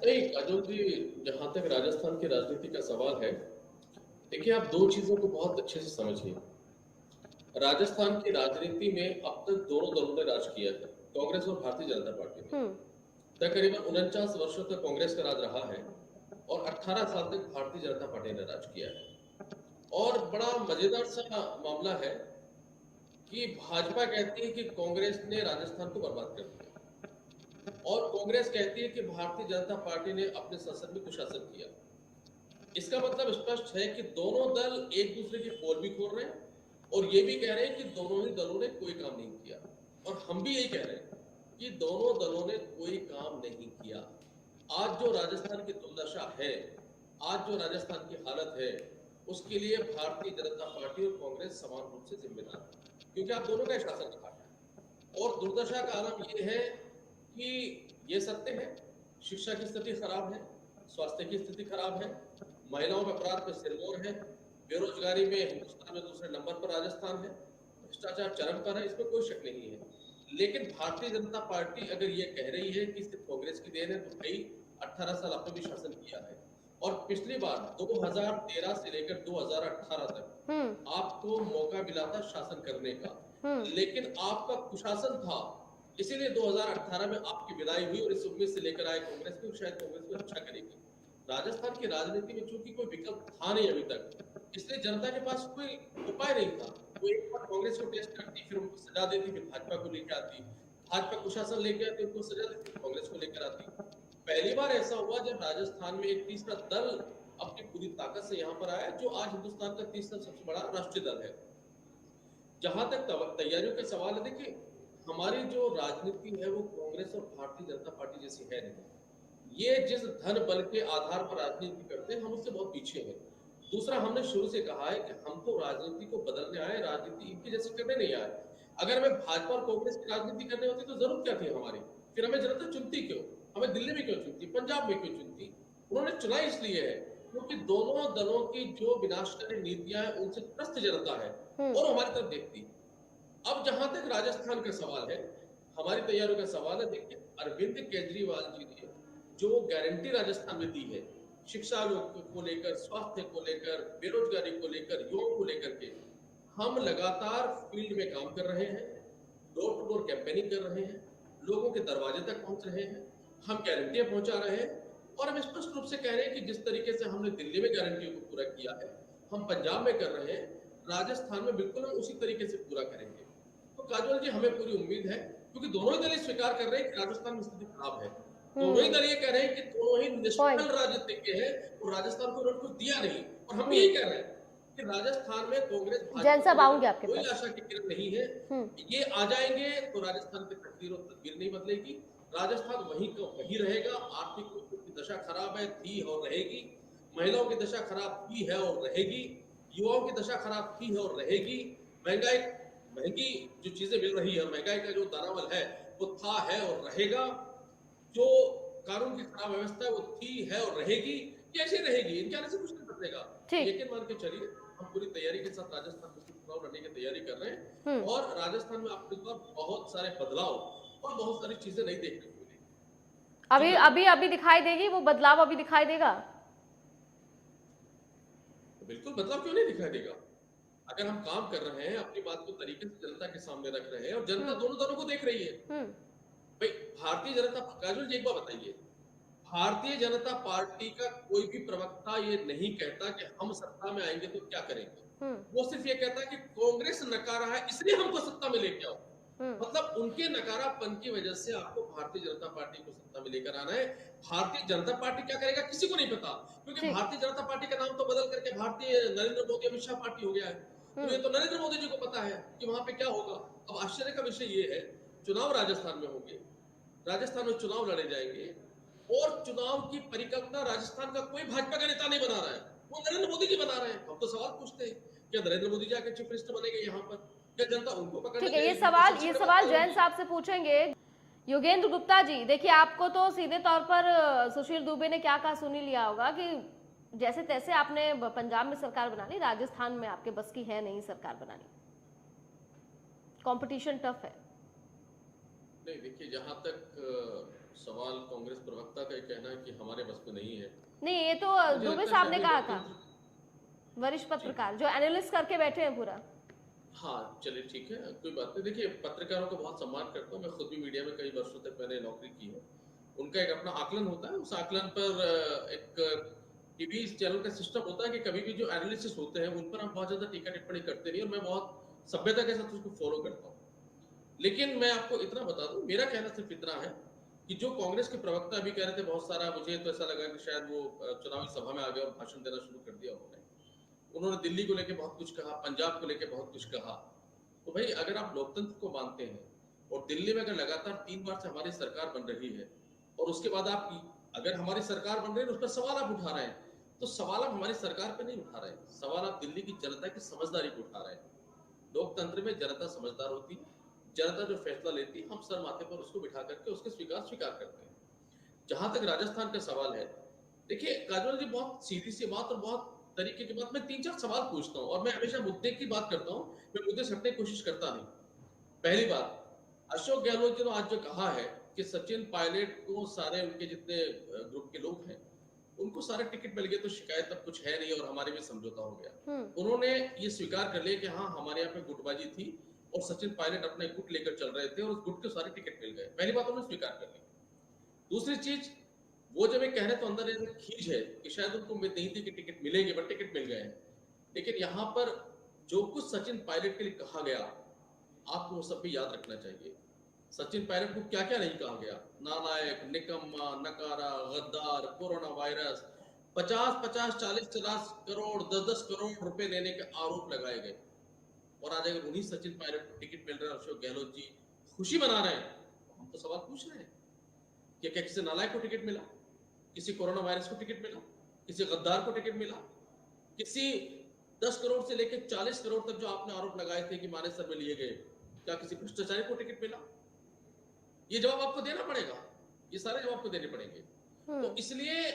नहीं काजोल जी, जहां तक राजस्थान की राजनीति का सवाल है, देखिए आप दो चीजों को बहुत अच्छे से समझिए। राजस्थान की राजनीति में अब तक दोनों दलों ने राज किया है, कांग्रेस और भारतीय जनता पार्टी ने। हम्म। तकरीबन 49 वर्षों तक कांग्रेस का राज रहा है और 18 साल तक भारतीय जनता पार्टी ने राज किया है। और बड़ा मजेदार सा मामला है कि भाजपा कहती है कि कांग्रेस ने राजस्थान को बर्बाद कर दिया और कांग्रेस कहती है कि भारतीय जनता पार्टी ने अपने संसद में कुशासन किया। इसका मतलब स्पष्ट है कि दोनों दल एक दूसरे की पोल भी खोल रहे हैं और ये भी कह रहे हैं कि दोनों ही दलों ने कोई काम नहीं किया। और हम भी यही कह रहे हैं कि दोनों दलों ने कोई काम नहीं किया। आज जो राजस्थान की दुर्दशा है, आज जो राजस्थान की हालत है, उसके लिए भारतीय जनता पार्टी और कांग्रेस समान रूप से जिम्मेदार है, क्योंकि आप दोनों का शासन रहा है। और दुर्दशा का आलम ये है कि ये सत्य है, शिक्षा की स्थिति खराब है, स्वास्थ्य की स्थिति खराब है, महिलाओं में अपराध में सिरमौर है, बेरोजगारी में हिंदुस्तान में दूसरे नंबर पर राजस्थान है, भ्रष्टाचार चरम पर है, इसमें कोई शक नहीं है। लेकिन भारतीय जनता पार्टी अगर ये कह रही है कि सिर्फ कांग्रेस की देन है, तो भाई 18 साल आपने भी शासन किया है और पिछली बार 2013 से लेकर 2018 तक हम्म। आपको मौका मिला था शासन करने का, हम्म। लेकिन आपका कुशासन था। इसीलिए 2018 में आपकी विदाई हुई और इस उम्मीद से लेकर आए कांग्रेस को, शायद कांग्रेस को अच्छा करेगी। राजस्थान की राजनीति में चूंकि कोई विकल्प था नहीं अभी तक, इसलिए जनता के पास कोई उपाय नहीं था। वो एक बार कांग्रेस को टेस्ट करती, फिर उनको सजा देती, फिर भाजपा को लेकर आती, भाजपा कुशासन लेके आती, उनको सजा देती, कांग्रेस को लेकर आती। पहली बार ऐसा हुआ जब राजस्थान में एक तीसरा दल अपनी पूरी ताकत से यहाँ पर आया, जो आज हिंदुस्तान का तीसरा सबसे बड़ा राष्ट्रीय दल है। जहां तक तैयारियों का सवाल है, देखिए हमारी जो राजनीति है वो कांग्रेस और भारतीय जनता पार्टी जैसी है नहीं। ये जिस धन बल के आधार पर राजनीति करते हैं, हम उससे बहुत पीछे हैं। दूसरा, हमने शुरू से कहा है कि हम तो राजनीति को बदलने आए, राजनीति इनकी जैसे करने नहीं आए। अगर हमें भाजपा और कांग्रेस की राजनीति करनी होती तो जरूरत क्या थी हमारी? फिर हमें जनता चुनती क्यों? हमें दिल्ली में क्यों चुनती, पंजाब में क्यों चुनती? उन्होंने चुना इसलिए है क्योंकि दोनों दलों की जो विनाशकारी नीतियां हैं उनसे त्रस्त जनता है हम्म। और हमारी तरफ देखती। अब जहां तक राजस्थान का सवाल है, हमारी तैयारियों का सवाल है, देखिए अरविंद केजरीवाल जी ने जो गारंटी राजस्थान में दी है, शिक्षा को लेकर, स्वास्थ्य को लेकर, बेरोजगारी को लेकर, युवाओं को लेकर के, हम लगातार फील्ड में काम कर रहे हैं, डोर टू डोर कैंपेनिंग कर रहे हैं, लोगों के दरवाजे तक पहुंच रहे हैं, हम गारंटियां पहुंचा रहे हैं। और हम स्पष्ट रूप से कह रहे हैं कि जिस तरीके से हमने दिल्ली में गारंटियों को पूरा किया है, हम पंजाब में कर रहे हैं, राजस्थान में बिल्कुल हम उसी तरीके से पूरा करेंगे। तो काजोल जी, हमें पूरी उम्मीद है, क्योंकि दोनों ही दल स्वीकार कर रहे हैं कि राजस्थान में स्थिति खराब है। दोनों ही हम्म। दल ये कह रहे हैं कि दोनों ही निष्फल पॉइंट। राजनीतिज्ञ है और राजस्थान को उन्होंने कुछ दिया नहीं। और हम भी हम्म। यही कह रहे हैं कि राजस्थान में कांग्रेस जैन भाजपा को साहब लेकर आऊंगे आपके कोई पास। आशा की किरण नहीं है। हम्म। ये आ जाएंगे तो राजस्थान की तकदीर और तदबीर नहीं बदलेगी। राजस्थान वहीं का वही रहेगा। आर्थिक रूप की दशा खराब है, थी और रहेगी। महिलाओं की दशा खराब थी है और रहेगी। युवाओं की दशा खराब थी है और रहेगी। महंगाई महंगी जो चीजें मिल रही है, महंगाई का जो दानावल है, वो था है और रहेगा। जो कानून की खराब व्यवस्था है वो थी है और रहेगी। कैसे रहेगी? इनके आने से कुछ नहीं बदलेगा। ठीक। यकीन मान के चलिए, हम पूरी तैयारी के साथ राजस्थान में चुनाव लड़ने की तैयारी कर रहे हैं हम्म। और राजस्थान में आपको इस बार बहुत सारे बदलाव और बहुत सारी चीजें नहीं देखने को मिलेगी। जी अभी काजल, अभी अभी दिखाई देगी वो बदलाव, अभी दिखाई देगा। बिल्कुल बदलाव क्यों नहीं दिखाई देगा? अगर हम काम कर रहे हैं, अपनी बात को तरीके से जनता के सामने रख रहे हैं और जनता हम्म। दोनों दलों को देख रही है। हम्म। भाई भारतीय जनता, काजल जी एक बात बताइए, भारतीय जनता पार्टी का कोई भी प्रवक्ता ये नहीं कहता कि हम सत्ता में आएंगे तो क्या करेंगे। हम्म। वो सिर्फ ये कहता है कि कांग्रेस नकारा है इसलिए हमको सत्ता में लेके आओ। हम्म। मतलब उनके नकारापन की वजह से आपको भारतीय जनता पार्टी को सत्ता में लेकर आना है। भारतीय जनता पार्टी क्या करेगा किसी को नहीं पता, क्योंकि ठीक। भारतीय जनता पार्टी का नाम तो बदल करके भारतीय नरेंद्र मोदी अमित शाह पार्टी हो गया है। तो ये हम्म। तो नरेंद्र मोदी जी को पता है कि वहां पे क्या होगा। अब आश्चर्य का विषय ये है, चुनाव राजस्थान में होंगे, राजस्थान में चुनाव लड़े जाएंगे और चुनाव की परिकल्पना राजस्थान का कोई भाजपा का नेता नहीं बना रहा है, वो नरेंद्र मोदी जी बना रहे हैं। हम तो सवाल पूछते हैं, क्या नरेंद्र मोदी जी आके चीफ मिनिस्टर बनेंगे यहाँ पर? क्या जनता उनको पकड़ने ठीक है, ये जाएगी? तो सवाल सबसे ये बड़ी बात सवाल क्या जैन होगी? साहब से पूछेंगे। योगेंद्र गुप्ता जी, देखिए आपको तो सीधे तौर पर सुशील दुबे ने क्या कहा सुन ही लिया होगा कि जैसे तैसे आपने पंजाब में सरकार बना ली, राजस्थान में आपके बस की है नहीं सरकार बनानी, कंपटीशन टफ है। नहीं देखिए, जहां तक सवाल कांग्रेस प्रवक्ता का ही कहना है कि हमारे बस में नहीं है। नहीं, ये तो मुझे दुबे लगता है साहब ने शायद ये कहा था, लोकतंत्र। वरिष्ठ जी। पत्रकार जो एनालिस्ट करके बैठे हैं पूरा। हाँ, चलिए ठीक है, कोई बात नहीं। देखिए, पत्रकारों का बहुत सम्मान करता हूँ, मैं खुद भी मीडिया में कई वर्षों तक मैंने नौकरी की है। उनका एक अपना आकलन होता है, उस आकलन पर एक टीवी चैनल का सिस्टम होता है कि कभी भी जो एनालिसिस होते हैं, उन पर हम बहुत ज़्यादा टीका-टिप्पणी करते नहीं और मैं बहुत सभ्यता के साथ उसको फ़ॉलो करता हूँ। लेकिन मैं आपको इतना बता दूँ, मेरा कहना सिर्फ़ इतना है कि जो कांग्रेस के प्रवक्ता अभी कह रहे थे बहुत सारा, मुझे तो ऐसा लगा कि शायद वो चुनावी सभा में आ गए और भाषण देना शुरू कर दिया उन्होंने। उन्होंने दिल्ली को लेके बहुत कुछ कहा, पंजाब को लेके बहुत कुछ कहा। तो भाई अगर आप लोकतंत्र को मानते हैं और दिल्ली में अगर लगातार 3 बार से हमारी सरकार बन रही है और उसके बाद आप अगर हमारी सरकार बन रही है उस पर सवाल आप उठा रहे हैं, तो सवाल आप हमारी सरकार पे नहीं उठा रहे हैं, सवाल आप दिल्ली की जनता की समझदारी को उठा रहे हैं। लोकतंत्र में जनता समझदार होती है, जनता जो फैसला लेती है हम सर माथे पर उसको बिठा करके उसके स्वीकार करते हैं। जहां तक राजस्थान का सवाल है, देखिए काजोल जी, बहुत सीधी सी बात और बहुत तरीके की बात, मैं 3-4 सवाल पूछता हूँ और मैं हमेशा मुद्दे की बात करता हूँ, मैं मुद्दे से हटने की कोशिश करता नहीं। पहली बात, अशोक गहलोत जी ने आज जो कहा है कि सचिन पायलट को सारे उनके जितने ग्रुप के लोग हैं, उनको सारे टिकट मिल गए तो शिकायत अब कुछ है नहीं और हमारे भी समझौता हो गया। हम्म। उन्होंने ये स्वीकार कर लिया कि हाँ, हमारे यहाँ पे गुटबाजी थी और सचिन पायलट अपने गुट लेकर चल रहे थे और उस गुट के सारे टिकट मिल गए। पहली बात उन्होंने स्वीकार कर ली। दूसरी चीज, वो जब ये कह रहे तो अंदर एक खींच है कि शायद उनको उम्मीद नहीं थी कि टिकट मिलेंगे, बट टिकट मिल गए हैं। लेकिन यहाँ पर जो कुछ सचिन पायलट के लिए कहा गया, आपको वो सब भी याद रखना चाहिए। सचिन पायलट को क्या क्या नहीं कहा गया, नालायक, निकम्मा, नकारा, गद्दार, कोरोना वायरस, 50-50, 40-40 करोड़, 10-10 करोड़ रुपए लेने के आरोप लगाए गए। और आज अगर उन्हीं सचिन पायलट को टिकट मिल रहा है, अशोक गहलोत जी खुशी मना रहे हैं, तो हम तो सवाल पूछ रहे हैं कि क्या किसी नालायक को टिकट मिला, किसी कोरोना वायरस को टिकट मिला, किसी गद्दार को टिकट मिला, किसी 10 करोड़ से लेकर 40 करोड़ तक जो आपने आरोप लगाए थे कि मानेसर में लिए गए, क्या किसी भ्रष्टाचारी को टिकट मिला? ये जवाब आपको देना पड़ेगा, ये सारे जवाब आपको देने पड़ेंगे। तो हम्म। इसलिए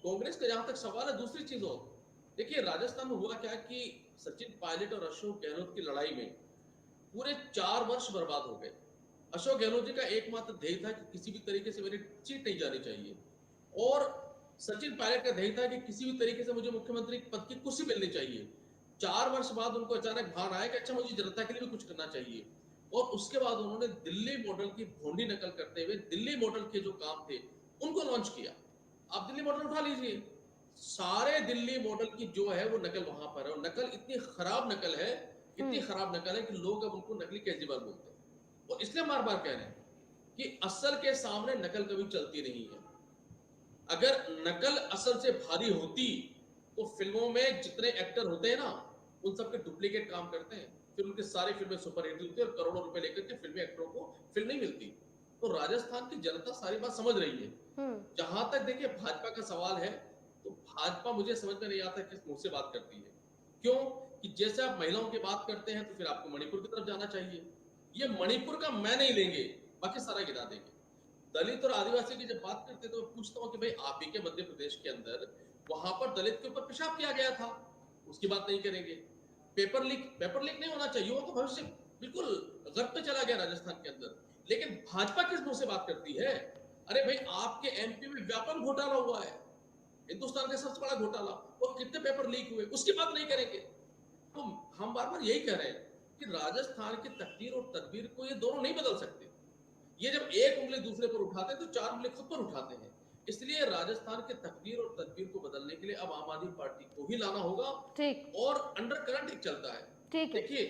कांग्रेस का जहां तक सवाल है, दूसरी चीज और, देखिए राजस्थान में हुआ क्या कि सचिन पायलट और अशोक गहलोत की लड़ाई में पूरे 4 वर्ष बर्बाद हो गए। अशोक गहलोत जी का एकमात्र ध्येय था कि किसी भी तरीके से मेरी सीट नहीं जानी चाहिए और सचिन पायलट का ध्येय था कि किसी भी तरीके से मुझे मुख्यमंत्री पद की कुर्सी मिलनी चाहिए। 4 वर्ष बाद उनको अचानक भान आया कि अच्छा, मुझे जनता के लिए भी कुछ करना चाहिए और उसके बाद उन्होंने दिल्ली मॉडल की भोंडी नकल करते हुए दिल्ली मॉडल के जो काम थे उनको लॉन्च किया। आप दिल्ली मॉडल उठा लीजिए, सारे दिल्ली मॉडल की जो है वो नकल वहां पर है और नकल इतनी खराब नकल है, इतनी हम्म। खराब नकल है कि लोग अब उनको नकली केजरीवाल बोलते हैं और इसलिए बार बार कह रहे हैं कि असल के सामने नकल कभी चलती नहीं है। अगर नकल असल से भारी होती तो फिल्मों में जितने एक्टर होते हैं ना, उन सबके डुप्लीकेट काम करते हैं, फिर उनके सारी फिल्में सुपरहिट होती है और करोड़ों रुपए लेकर के फिल्मी एक्टरों को फिल्म नहीं मिलती। तो राजस्थान की जनता सारी बात समझ रही है। हम्म। जहां तक देखिए भाजपा का सवाल है, तो भाजपा मुझे समझ में नहीं आता किस मुंह से बात करती है। क्यों? कि जैसे आप महिलाओं की बात करते हैं तो फिर आपको मणिपुर की तरफ जाना चाहिए। ये मणिपुर का मैं नहीं लेंगे, बाकी सारा गिना देंगे। दलित और आदिवासी की जब बात करते हैं तो मैं पूछता हूँ कि भाई आप ही के मध्य प्रदेश के अंदर वहां पर दलित के ऊपर पेशाब किया गया था, उसकी बात नहीं करेंगे। पेपर लीक नहीं होना चाहिए, वो तो भविष्य बिल्कुल गर्त पे चला गया राजस्थान के अंदर। लेकिन भाजपा किस मुंह से बात करती है? अरे भाई, आपके एमपी में व्यापक घोटाला हुआ है, हिंदुस्तान का सबसे बड़ा घोटाला, और कितने पेपर लीक हुए उसकी बात नहीं करेंगे। तो हम बार बार यही कह रहे हैं कि राजस्थान की तकदीर और तदबीर को ये दोनों नहीं बदल सकते। ये जब एक उंगली दूसरे पर उठाते हैं तो 4 उंगली खुद पर उठाते हैं। इसलिए राजस्थान के तकदीर और तदबीर को बदलने के लिए अब आम आदमी पार्टी को ही लाना होगा। ठीक। और अंडर करंट एक चलता है, ठीक है। देखिए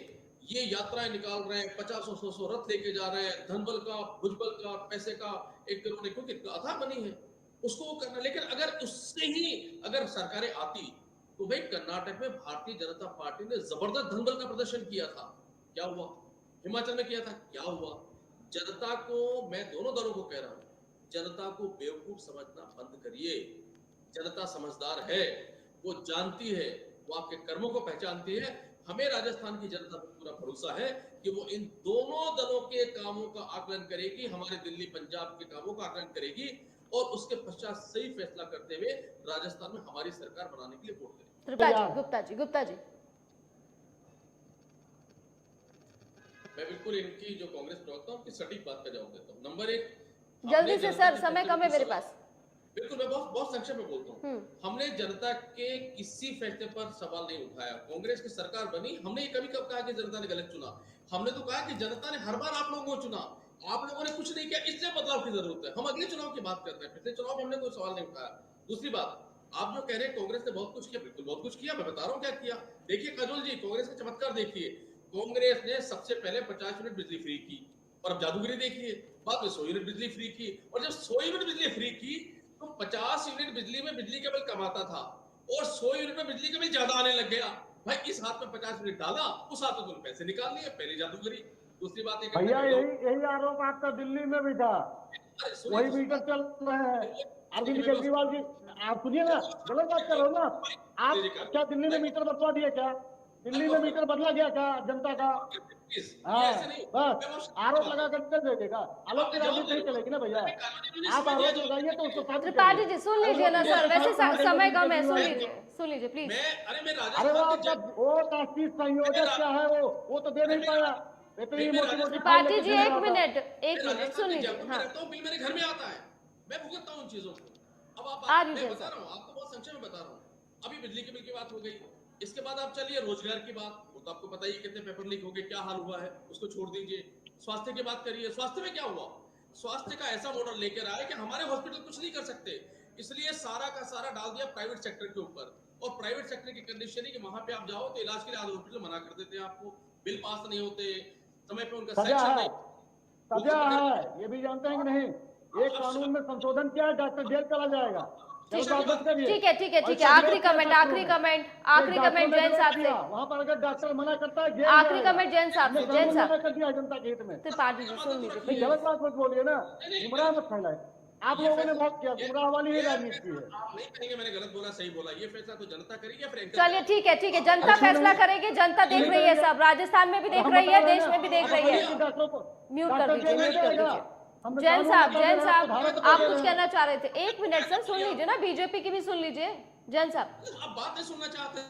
ये यात्राएं निकाल रहे हैं, 50-100 रथ लेके जा रहे हैं, धनबल का, भुजबल का, पैसे का एक करोड़, क्योंकि गाथा बनी है उसको वो करना। लेकिन अगर उससे ही अगर सरकारें आती तो भाई कर्नाटक में भारतीय जनता पार्टी ने जबरदस्त धनबल का प्रदर्शन किया था, क्या हुआ? हिमाचल में किया था, क्या हुआ? जनता को, मैं दोनों दलों को कह रहा हूं, जनता को बेवकूफ समझना बंद करिए। जनता समझदार है, वो जानती है, वो आपके कर्मों को पहचानती है। हमें राजस्थान की जनता पर पूरा भरोसा है कि वो इन दोनों दलों के कामों का आकलन करेगी, हमारे दिल्ली पंजाब के कामों का आकलन करेगी और उसके पश्चात सही फैसला करते हुए राजस्थान में हमारी सरकार बनाने के लिए वोट करेगी। गुप्ता जी। मैं बिल्कुल इनकी जो कांग्रेस प्रवक्ता उनकी सटीक बात का जवाब देता हूं। नंबर 1, जल्दी से सर, समय कम है मेरे पास। बिल्कुल, मैं बहुत बहुत संक्षेप में बोलता हूँ। हमने जनता के किसी फैसले पर सवाल नहीं उठाया। कांग्रेस की सरकार बनी, हमने ये कभी कब कहा कि जनता ने गलत चुना? हमने तो कहा कि जनता ने हर बार आप लोगों को चुना, आप लोगों ने कुछ नहीं किया, इसलिए बदलाव की जरूरत है। हम अगले चुनाव की बात करते हैं, पिछले चुनाव में हमने कोई सवाल नहीं उठाया। दूसरी बात, आप जो कह रहे हैं कांग्रेस ने बहुत कुछ किया, बिल्कुल बहुत कुछ किया, मैं बता रहा हूँ क्या किया। देखिए काजोल जी, कांग्रेस का चमत्कार देखिए। कांग्रेस ने सबसे पहले 50 यूनिट बिजली फ्री की, और अब जादूगिरी देखिए, बाद में 100 यूनिट बिजली फ्री की, और जब 100 यूनिट बिजली फ्री की तो 50 यूनिट बिजली में बिजली का बिल कम आता था, और 100 यूनिट में बिजली का बिल ज्यादा आने लग गया। भाई इस हाथ में 50 यूनिट डाला, उस हाथ में तुमने पैसे निकाल लिए, पहली जादूगरी। दूसरी बात एक भैया यही आरोप आपका दिल्ली में भी था, वही मीटर चल रहे हैं। अरविंद केजरीवाल जी, आप सुनिए ना, गलत बात कर रहे हो ना आप। क्या दिल्ली में मीटर बदलवा दिया? क्या दिल्ली में मीटर बदला गया क्या जनता का? हाँ, बस आरोप लगा कर देगा, आलोक की राजनीति नहीं चलेगी ना भैया। आप आरोप लगाइए तो उसको साथ त्रिपाठी जी सुन लीजिए ना सर, वैसे समय कम है, सुन लीजिए प्लीज। अरे वो आपका वो राष्ट्रीय संयोजक क्या है, वो तो दे नहीं पाया। त्रिपाठी जी एक मिनट सुन लीजिए। हाँ, बिल मेरे घर में आता है, मैं भुगतता हूँ उन चीजों को। अब आप मैं बता रहा हूँ आपको, बहुत संक्षेप में बता रहा हूँ। अभी बिजली के बिल की बात हो गई, इसके बाद आप चलिए रोजगार की बात, वो तो आपको पता ही कितने पेपर लीक हो गए, क्या हाल हुआ है, उसको छोड़ दीजिए। स्वास्थ्य की बात करिए, स्वास्थ्य में क्या हुआ? स्वास्थ्य का ऐसा मॉडल लेकर आए कि हमारे हॉस्पिटल कुछ नहीं कर सकते, इसलिए सारा का सारा डाल दिया प्राइवेट सेक्टर के ऊपर। और प्राइवेट सेक्टर की कंडीशन है कि वहां पे आप जाओ तो इलाज के लिए आधे हॉस्पिटल मना कर देते हैं आपको, बिल पास नहीं होते, समय पे उनका सजा सेक्शन है, नहीं। सजा है, ये भी जानते हैं कि नहीं? एक कानून में संशोधन किया है, डॉक्टर जेल चला जाएगा। ठीक है। आखिरी कमेंट जैन साहब से। वहाँ पर अगर डॉक्टर मना करता है, आखिरी कमेंट जैन साहब से। जैन साहब कर दिया जनता के हित में। त्रिपाठी जी सुन लीजिए। गलत बात मत बोलिए ना, गुमराह मत फैलाए। आप लोगों ने बहुत किया, गुमराह वाली ही राजनीति की है। आप नहीं कहेंगे मैंने गलत बोला, सही बोला, ये फैसला तो जनता करेगी या फिर चलिए ठीक है, जनता फैसला करेगी, जनता देख रही है, सब राजस्थान में भी देख रही है, देश में भी देख रही है। म्यूट कर दीजिए। जैन साहब आप कुछ कहना चाह रहे थे? 1 मिनट सर, सुन लीजिए ना, बीजेपी की भी सुन लीजिए। जैन साहब, आप बात नहीं सुनना चाहते हैं।